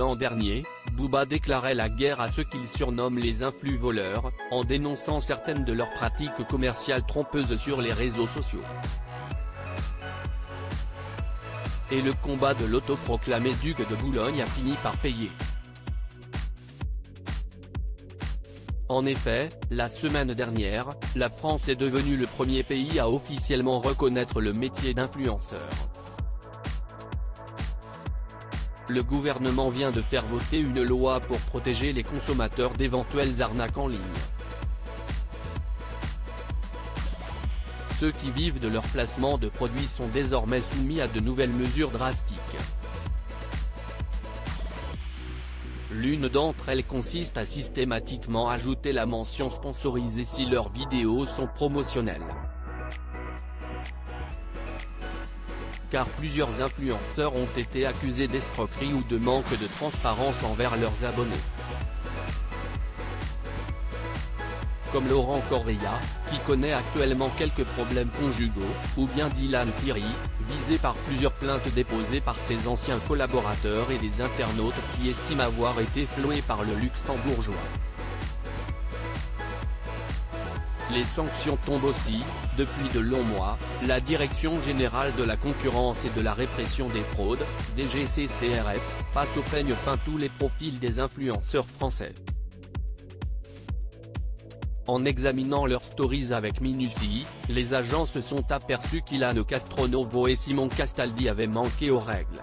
l'an dernier, Booba déclarait la guerre à ceux qu'il surnomme les influx voleurs, en dénonçant certaines de leurs pratiques commerciales trompeuses sur les réseaux sociaux. Et le combat de l'autoproclamé duc de Boulogne a fini par payer. En effet, la semaine dernière, la France est devenue le premier pays à officiellement reconnaître le métier d'influenceur. Le gouvernement vient de faire voter une loi pour protéger les consommateurs d'éventuelles arnaques en ligne. Ceux qui vivent de leur placement de produits sont désormais soumis à de nouvelles mesures drastiques. L'une d'entre elles consiste à systématiquement ajouter la mention sponsorisée si leurs vidéos sont promotionnelles. Car plusieurs influenceurs ont été accusés d'escroquerie ou de manque de transparence envers leurs abonnés. Comme Laurent Correia, qui connaît actuellement quelques problèmes conjugaux, ou bien Dylan Thierry, visé par plusieurs plaintes déposées par ses anciens collaborateurs et des internautes qui estiment avoir été floués par le luxembourgeois. Les sanctions tombent aussi. Depuis de longs mois, la Direction générale de la concurrence et de la répression des fraudes, DGCCRF, passe au peigne fin tous les profils des influenceurs français. En examinant leurs stories avec minutie, les agents se sont aperçus qu'Ilan Castronovo et Simon Castaldi avaient manqué aux règles.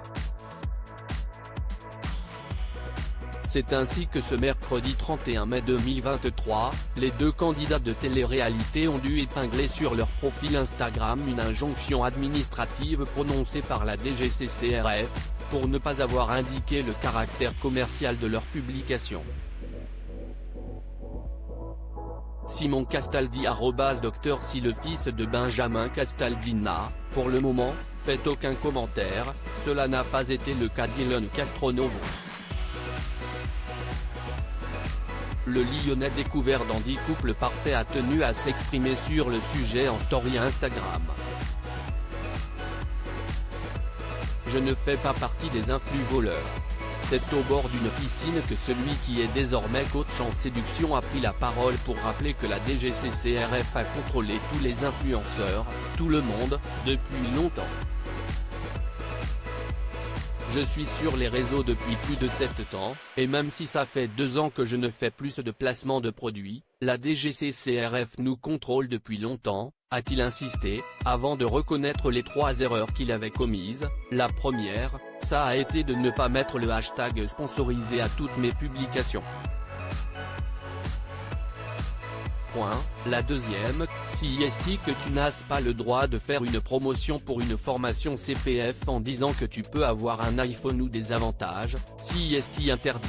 C'est ainsi que ce mercredi 31 mai 2023, les deux candidats de télé-réalité ont dû épingler sur leur profil Instagram une injonction administrative prononcée par la DGCCRF, pour ne pas avoir indiqué le caractère commercial de leur publication. Simon Castaldi @Dr Si le fils de Benjamin Castaldi n'a, pour le moment, fait aucun commentaire, cela n'a pas été le cas d'Ilan Castronovo. Le Lyonnais découvert dans 10 couples parfaits a tenu à s'exprimer sur le sujet en story Instagram. Je ne fais pas partie des influx voleurs. C'est au bord d'une piscine que celui qui est désormais coach en séduction a pris la parole pour rappeler que la DGCCRF a contrôlé tous les influenceurs, tout le monde, depuis longtemps. Je suis sur les réseaux depuis plus de 7 ans, et même si ça fait 2 ans que je ne fais plus de placement de produits, la DGCCRF nous contrôle depuis longtemps, a-t-il insisté, avant de reconnaître les 3 erreurs qu'il avait commises. La première, ça a été de ne pas mettre le hashtag sponsorisé à toutes mes publications. La deuxième, si est que tu n'as pas le droit de faire une promotion pour une formation CPF en disant que tu peux avoir un iPhone ou des avantages, si est interdit.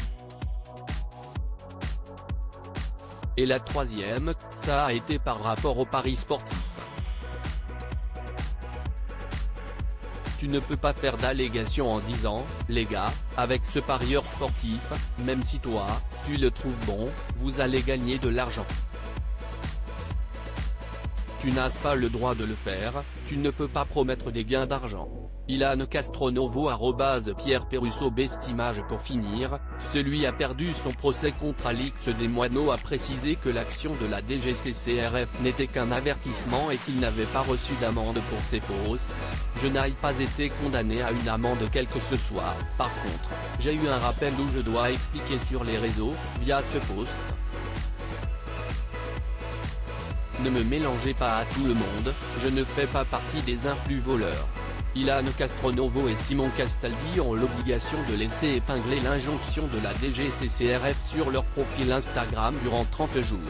Et la troisième, ça a été par rapport au paris sportif. Tu ne peux pas faire d'allégation en disant, les gars, avec ce parieur sportif, même si toi, tu le trouves bon, vous allez gagner de l'argent. Tu n'as pas le droit de le faire, tu ne peux pas promettre des gains d'argent. Ilan Castronovo @Pierre Perrusso Best image pour finir, celui a perdu son procès contre Alix Desmoineaux a précisé que l'action de la DGCCRF n'était qu'un avertissement et qu'il n'avait pas reçu d'amende pour ses posts. Je n'ai pas été condamné à une amende quelle que ce soit, par contre, j'ai eu un rappel où je dois expliquer sur les réseaux, via ce post. Ne me mélangez pas à tout le monde, je ne fais pas partie des influx voleurs. Ilan Castronovo et Simon Castaldi ont l'obligation de laisser épingler l'injonction de la DGCCRF sur leur profil Instagram durant 30 jours.